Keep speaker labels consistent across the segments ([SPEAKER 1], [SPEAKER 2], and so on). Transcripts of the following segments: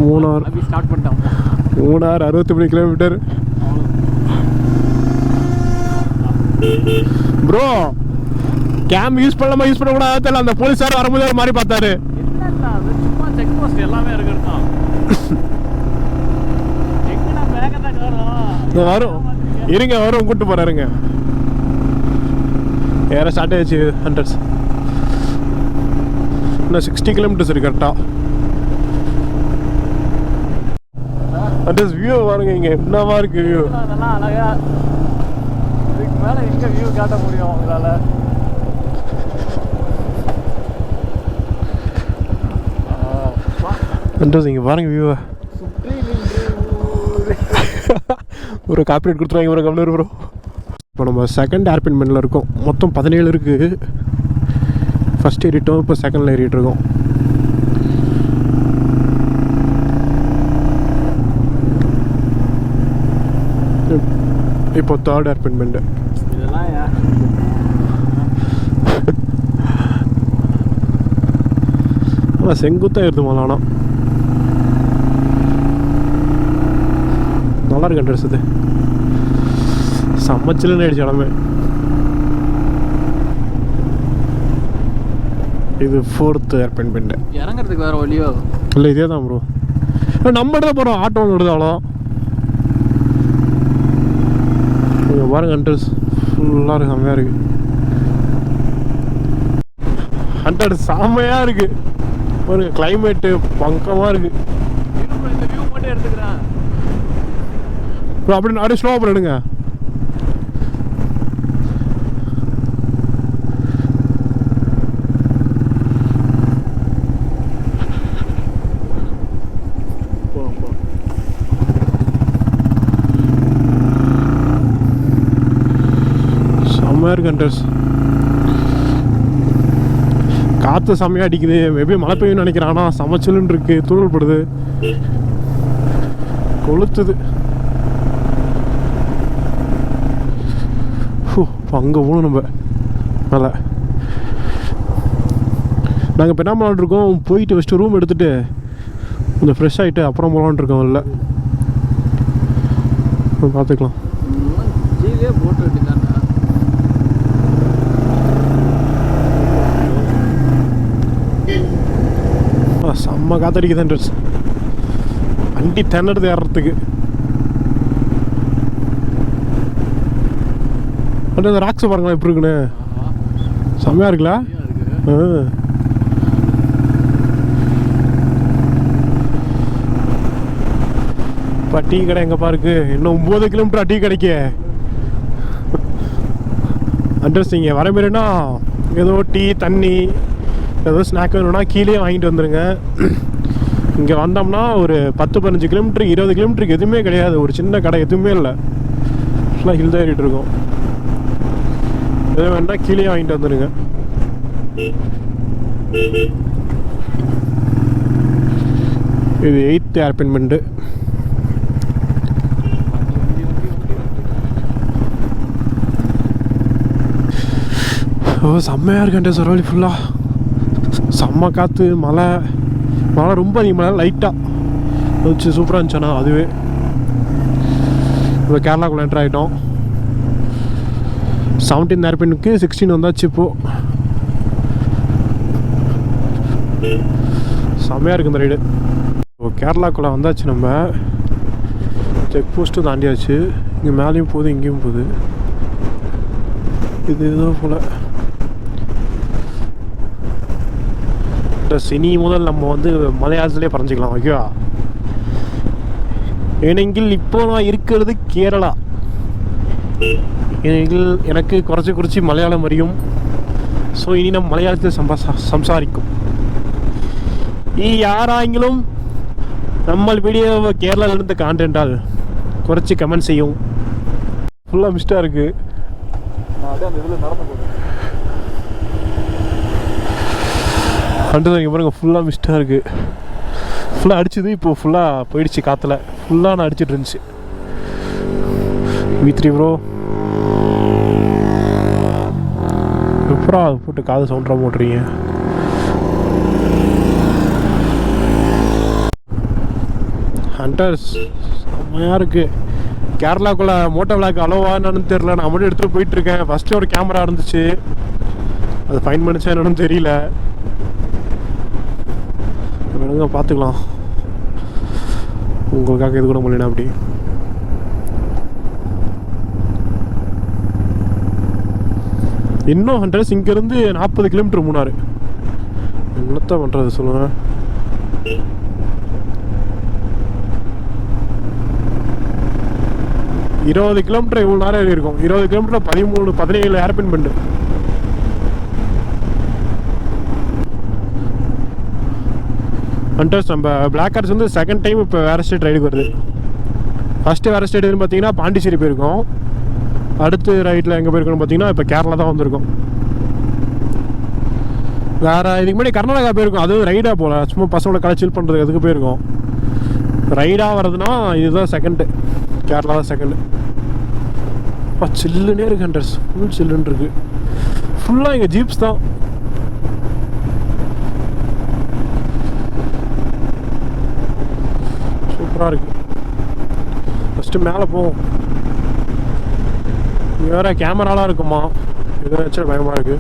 [SPEAKER 1] Munnar
[SPEAKER 2] start பண்ணிட்டோம்.
[SPEAKER 1] Munnar 63 kilometre. Bro game use பண்ணக்கூடாது தெரியல. அந்த போலீஸார் வரும்போது ஒரு மாதிரி பார்த்தாரு.
[SPEAKER 2] சும்மா செக் போஸ்ட் எல்லாமே இருக்கிறது
[SPEAKER 1] வரும். இருங்க வரும், கூப்பிட்டு போறாருங்க. ஏற ஸ்டார்ட் ஆயிடுச்சு. 100 இன்னும் 60 கிலோமீட்டர்ஸ் இருக்கு கரெக்டாக. வியூ பாருங்க, இங்கே என்னவா இருக்கு வியூ.
[SPEAKER 2] அதெல்லாம் அழகா. இதுக்கு மேலே எங்கே வியூ காட்ட முடியும் உங்களால்?
[SPEAKER 1] இங்கே பாருங்க வியூவை. ஒரு காப்பரேட் கொடுத்துருவாங்க ஒரு கம்மியாக ப்ரோ. இப்போ நம்ம செகண்ட் ஏர்பின்மெண்ட்டில் இருக்கோம். மொத்தம் 17 இருக்குது. ஃபஸ்ட் ஏறிட்டோம், இப்போ செகண்டில் ஏறிட்டு இருக்கோம். இப்போ தேர்ட் ஏர்பின்மெண்ட்டு.
[SPEAKER 2] இதெல்லாம்
[SPEAKER 1] ஆனால் செங்குத்தாக ஏறுது போல. ஆனால் நல்லா இருக்கு ட்ரெஸ். இது சமைச்சலுன்னு ஆயிடுச்சு இடமே. இது 4th ஏர்பின்மெண்ட்.
[SPEAKER 2] இறங்குறதுக்கு வேறு வழியோ
[SPEAKER 1] இல்லை? இதே தான் ப்ரோ. நம்ம இடத்துல போகிறோம், ஆட்டோ ஒன்று விடுது அவ்வளோ. இங்கே பாருங்க ஹண்டர்ஸ் ஃபுல்லாக இருக்குது, செம்மையாக இருக்குது. ஹண்டர் செம்மையாக இருக்குது பாருங்க. கிளைமேட்டு பங்கமாக இருக்குது.
[SPEAKER 2] இந்த வியூ மட்டும் எடுத்துக்கிறேன்
[SPEAKER 1] ப்ரோ. அப்படி அப்படியே ஸ்லோவாக பண்ணிடுங்க. செம்மையாக இருக்கு ஹண்டர்ஸ். காற்று செம்மையாக அடிக்குது. மேபி மழை பெய்யும்னு நினைக்கிறேன். ஆனால் சமைச்சலுன்னு இருக்கு, தூரல் படுது, கொளுத்துது. அங்கே போகணும் நம்ம. நல்லா நாங்கள் இப்போ என்ன பண்ணலான் இருக்கோம், போயிட்டு ஃபஸ்ட்டு ரூம் எடுத்துகிட்டு கொஞ்சம் ஃப்ரெஷ் ஆகிட்டு அப்புறம் போகலான் இருக்கோம். இல்லை பார்த்துக்கலாம்.
[SPEAKER 2] போட்டு
[SPEAKER 1] செம்ம காத்தடிக்குது ட்ரெஸ். வண்டி திணறுது ஏறத்துக்கு. அந்த ராக்ஸ் பாருங்களா எப்படி இருக்குன்னு. செம்மையாக இருக்குல்ல? இப்போ டீ கடை எங்கேப்பா இருக்கு? இன்னும் 9 கிலோமீட்டர் டீ கடைக்கு. அட்ரஸ் நீங்கள் வர மாரினா ஏதோ டீ தண்ணி ஏதோ ஸ்நாக் வேணும்னா கீழே வாங்கிட்டு வந்துடுங்க. இங்கே வந்தோம்னா ஒரு 10-15 கிலோமீட்டர் 20 கிலோமீட்டருக்கு எதுவுமே கிடையாது. ஒரு சின்ன கடை எதுவுமே இல்லை. ஃபுல்லாக ஹில் தான் ஏறிட்டு இருக்கோம். எது வேணால் கீழே வாங்கிட்டு வந்துடுங்க. இது 8th ஏர்பின்மெண்ட்டு. செம்மையாக இருக்கேன் சரவழி. ஃபுல்லாக செம்ம காற்று, மழை ரொம்ப அதிகமாக லைட்டாக வச்சு சூப்பராக இருந்துச்சுண்ணா. அதுவே இப்போ கேரளாக்குள்ளே என்ட்ரு ஆகிட்டோம். 17 ஏர்பின்னுக்கு 16 வந்தாச்சு. இப்போது செம்மையாக இருக்குது இந்த ரைடு. இப்போ கேரளாக்குள்ளே வந்தாச்சு. நம்ம செக் போஸ்ட்டு தாண்டியாச்சு. இங்கே மேலேயும் போகுது, இங்கேயும் போகுது. இது ஏதோ போல் சினி முதல் நம்ம வந்து மலையாளத்திலே பறஞ்சிக்கலாம். ஓகேவா? ஏனெங்கில் இப்போ நான் இருக்கிறது கேரளா. ஏனெங்கில் எனக்கு குறைச்சி மலையாளம் அறியும். ஸோ இனி நம்ம மலையாளத்தில் சம்சாரிக்கும். யாராங்கிலும் நம்ம வீடியோவை கேரளாவிலிருந்து காண்டென்றால் குறைச்சி கமெண்ட் செய்யும். ஃபுல்லாக மிஸ்டாக இருக்குது. இங்கே பாருங்க ஃபுல்லாக மிஸ்டாக இருக்குது. ஃபுல்லாக அடிச்சுது. இப்போது ஃபுல்லாக போயிடுச்சு காற்றுல. ஃபுல்லாக நான் அடிச்சுட்டு இருந்துச்சு. V3 ப்ரோ எப்பரா அது போட்டு காது சவுண்டாக போட்டுறீங்க. ஹண்டர்ஸ் செம்மையாக இருக்குது. கேரளாக்குள்ளே மோட்டோ விளாக் அலோவா என்னன்னு தெரில. நான் மட்டும் எடுத்துகிட்டு போயிட்டுருக்கேன். ஃபஸ்ட்டு ஒரு கேமரா இருந்துச்சு, அது ஃபைன் பண்ணிச்சா என்னன்னு தெரியல. வேணுங்க பார்த்துக்கலாம். உங்களுக்காக இது கூட முடியல. அப்படி இன்னும் ஹண்ட்ரஸ் இங்கேருந்து 40 கிலோமீட்டர் மூணாறு. என்னத்த பண்ணுறது சொல்லுங்கள். இருபது கிலோமீட்டர் இவ்வளோ நேரம் இருக்கும். 20 கிலோமீட்டர் 13-17 ஏர்பின் பண்ணு. ஹண்டர்ஸ் நம்ம பிளாக் கார்ஸ் வந்து செகண்ட் டைம் இப்போ வேறு ஸ்டேட் ரைடுக்கு வருது. ஃபஸ்ட்டு வேறு ஸ்டேட் எதுன்னு பார்த்தீங்கன்னா பாண்டிச்சேரி போயிருக்கோம். அடுத்து ரைட்டில் எங்கே போயிருக்கோன்னு பார்த்தீங்கன்னா இப்போ கேரளா தான் வந்திருக்கோம். வேறு இதுக்கு முன்னாடி கர்நாடகா போயிருக்கோம். அதுவும் ரைடாக போகல, சும்மா பசங்களோட கலைச்சில் பண்ணுறதுக்கு அதுக்கு போயிருக்கோம். ரைடாக வர்றதுன்னா இதுதான் செகண்டு. கேரளா தான் செகண்டு. அப்பா சில்லுன்னே இருக்குது ஹண்டர்ஸ். ஃபுல் சில்லுன்னு இருக்குது. ஃபுல்லாக இங்கே ஜீப்ஸ் தான். சூப்பராக இருக்குது. ஃபஸ்ட்டு மேலே போவோம். இங்கே வேறு கேமராலாம் இருக்குமா, எதை வச்சு பயமாக இருக்குது.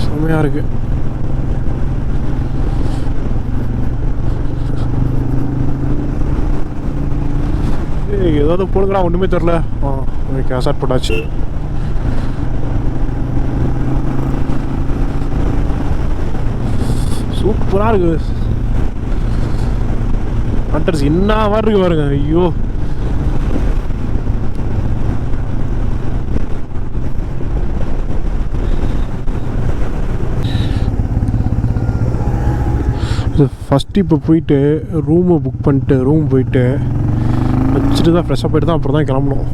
[SPEAKER 1] செம்மையாக இருக்குது. ஏதாவது போடுங்கடா, ஒன்றுமே தெரில. கேசாட் போட்டாச்சு. சூப்பராக இருக்குது. ஹண்டர்ஸ் என்ன மாதிரி இருக்கு பாருங்க. ஐயோ ஃபஸ்ட்டு இப்போ போயிட்டு ரூமை புக் பண்ணிட்டு ரூம் போயிட்டு வச்சுட்டு தான் ஃப்ரெஷ்ஷாக போயிட்டு தான் அப்புறம் தான் கிளம்பணும்.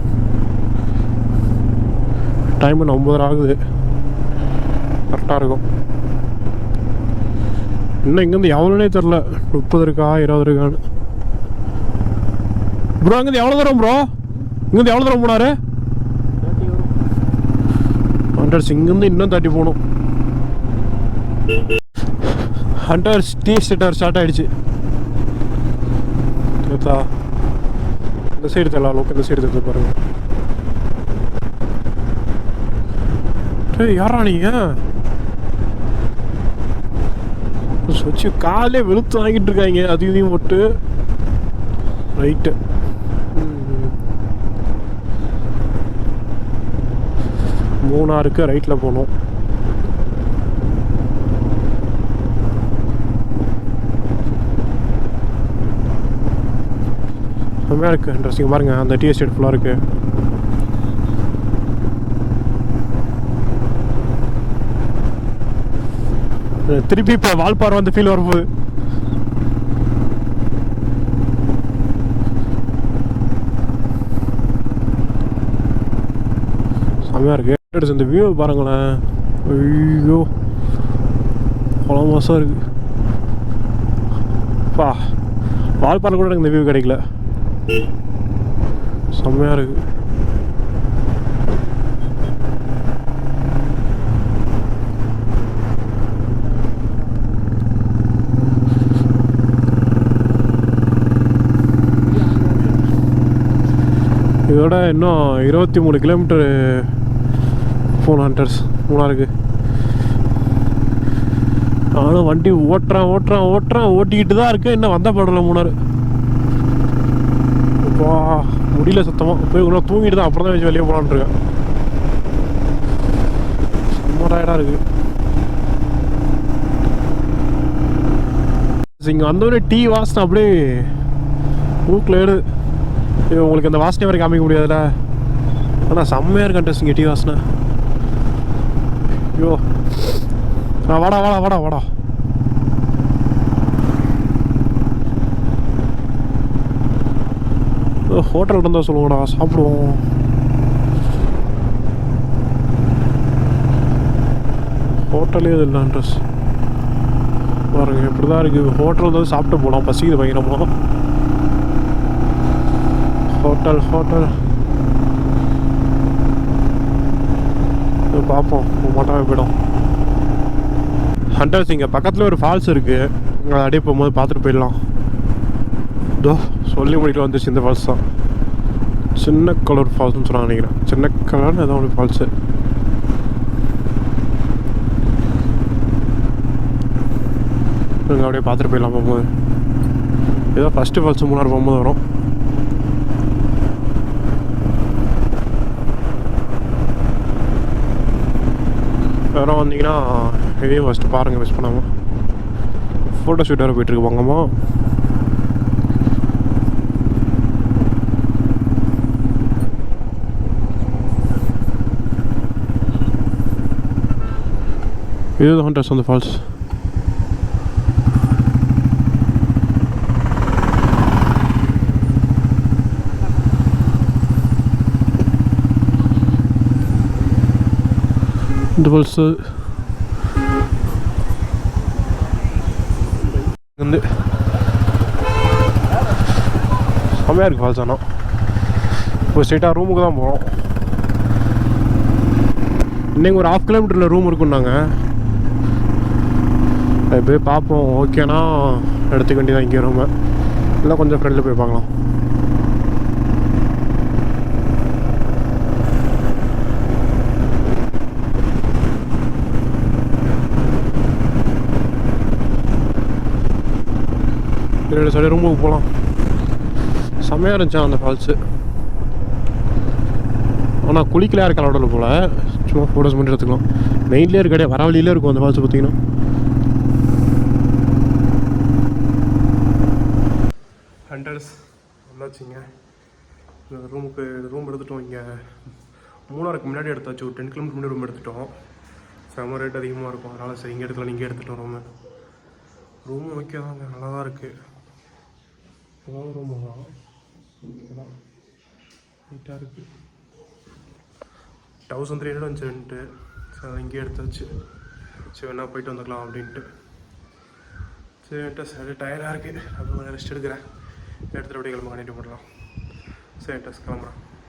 [SPEAKER 1] டைம் 9:30 ஆகுது. கரெக்டாக இருக்கும். இன்னும் இங்கேருந்து எவ்வளோனே தெரில. 30 இருக்கா 20 இருக்கான்னு. ப்ரோ அங்கேருந்து எவ்வளோ தூரம் ப்ரோ? இங்கேருந்து எவ்வளோ தூரம் போனாரு? ஹண்டர்ஸ் இங்கேருந்து இன்னும் 30 போகணும். ஹண்டர்ஸ் டீ ஸ்டேட்டர் ஸ்டார்ட் ஆகிடுச்சு. இந்த சைடு தெரியல, லோக்கல் இந்த சைடு தெரிஞ்சு பாருங்க. யாரா நீங்கள்? வச்சு காலே வெளுத்து வாங்கிட்டு இருக்காங்க. அது இதையும் போட்டு ரைட்டு. மூணாருக்கு ரைட்டில் போகணும். செம்மையாக இருக்குது. இன்ட்ரெஸ்டிங் பாருங்கள். அந்த டீ எஸ்டேட் ஃபுல்லாக இருக்குது. திருப்பி இப்போ வால்பாறை வந்து ஃபீல் வரும்போது செம்மையாக இருக்குது. இந்த வியூ பாருங்களேன். ஐயோ அவ்வளோ மாதம் இருக்குது. பா வால்பாறை கூட எனக்கு இந்த வியூ கிடைக்கல. செம்மையாக இருக்குது. இதோட இன்னும் 23 கிலோமீட்டர் போகணும் ஹண்டர்ஸ் மூணாருக்கு. நானும் வண்டி ஓட்டிக்கிட்டு தான் இருக்கேன். இன்னும் வந்த படல மூணாறு. இப்போ முடியல சுத்தமாக. போய் இன்னும் தூங்கிட்டு தான் அப்புறம் தான் வச்சு வெளியே போகலான்னு இருக்கேன். ரொம்ப டயர்டாக இருக்குது. இங்கே வந்தோடனே டீ வாசனை அப்படியே மூக்கில் ஏடு. உங்களுக்கு அந்த வாசனை வரை காமிக்க முடியாதுல்ல. ஆனால் செம்மையாக இருக்கு ஹண்டர்ஸ் இங்கே டீ வாசனை. ஐயோ வாடா வாடா வாடா வாடா. ஹோட்டல் இருந்தால் சொல்லுவோடா, சாப்பிடுவோம். ஹோட்டலே இது இல்லை ஹண்டர்ஸ். பாருங்க இப்படி தான் இருக்குது. ஹோட்டல் வந்து சாப்பிட்டு போகலாம். பசிக்குது பயங்கரமாக. ஹோட்டல் பார்ப்போம். மாட்டாமல் போயிடும். ஹண்டர்ஸ் இங்கே பக்கத்தில் ஒரு ஃபால்ஸ் இருக்குது, அதை அப்படியே போகும்போது பார்த்துட்டு போயிடலாம். இதோ சொல்லி முடிக்கல வந்துச்சு, இந்த ஃபால்ஸ் தான். சின்ன கலர் ஃபால்ஸ்னு சொன்னாங்க நினைக்கிறேன், சின்ன கலர்னு ஏதோ ஒன்று ஃபால்ஸு. அப்படியே பார்த்துட்டு போயிடலாம் போகும்போது. ஏதோ ஃபஸ்ட்டு ஃபால்ஸு மூணாறு போகும்போது வரும். வேறு வந்தீங்கன்னா இதையும் ஃபஸ்ட்டு பாருங்கள், மிஸ் பண்ணாமல். ஃபோட்டோ ஷூட் வேறு போயிட்டுருக்கு வாங்கம்மா. இதுதான் ஹண்டர்ஸ் அந்த ஃபால்ஸ். இந்த ஃபால்ஸு வந்து செம்மையாக இருக்குது ஃபால்ஸ். ஆனால் இப்போ ஸ்ட்ரெயிட்டாக ரூமுக்கு தான் போகிறோம். இன்னைக்கு ஒரு 1/2 கிலோமீட்டரில் ரூம் இருக்குன்னாங்க. அது போய் பார்ப்போம், ஓகேனா எடுத்துக்க வேண்டியதான் இங்கே ரூமை, இல்லை கொஞ்சம் ஃப்ரெண்டில் போய் பார்க்கலாம். சரி ரூமுக்கு போகலாம். செம்மையாக இருந்துச்சா அந்த ஃபால்ஸு. ஆனால் குளிக்கலையா இருக்க அளவில் போல், சும்மா ஃபோட்டோஸ் மட்டும் எடுத்துக்கலாம். மெயின்லேயே இருக்காடே, வர வழியிலே இருக்கும் அந்த ஃபால்ஸ் பார்த்தீங்கன்னா. ஹண்டர்ஸ் வந்தாச்சுங்க. இந்த ரூம் எடுத்துட்டோம். இங்கே மூணாருக்கு முன்னாடி எடுத்தாச்சு, ஒரு 10 கிலோமீட்டர் முன்னாடி ரூம் எடுத்துட்டோம். செம்ம ரேட் அதிகமாக இருக்கும், அதனால் சரி இங்கே எடுத்துக்கலாம். இங்கே எடுத்துட்டோம் ரூமு ஓகே தாங்க, நல்லா தான் இருக்குது. ஏதாவது ரூம் தான் நீட்டாக இருக்குது. 1300 வந்துச்சு ரெண்ட்டு. சரி இங்கேயே எடுத்தாச்சு. சரி வேணா போயிட்டு வந்துக்கலாம் அப்படின்ட்டு. சரி டயர்டாக இருக்குது, அப்போ ரெஸ்ட் எடுக்கிறேன். எடுத்துகிட்டு அப்படியே கிளம்ப கண்டிப்பாக பண்ணலாம். சரி கிளம்புறேன்.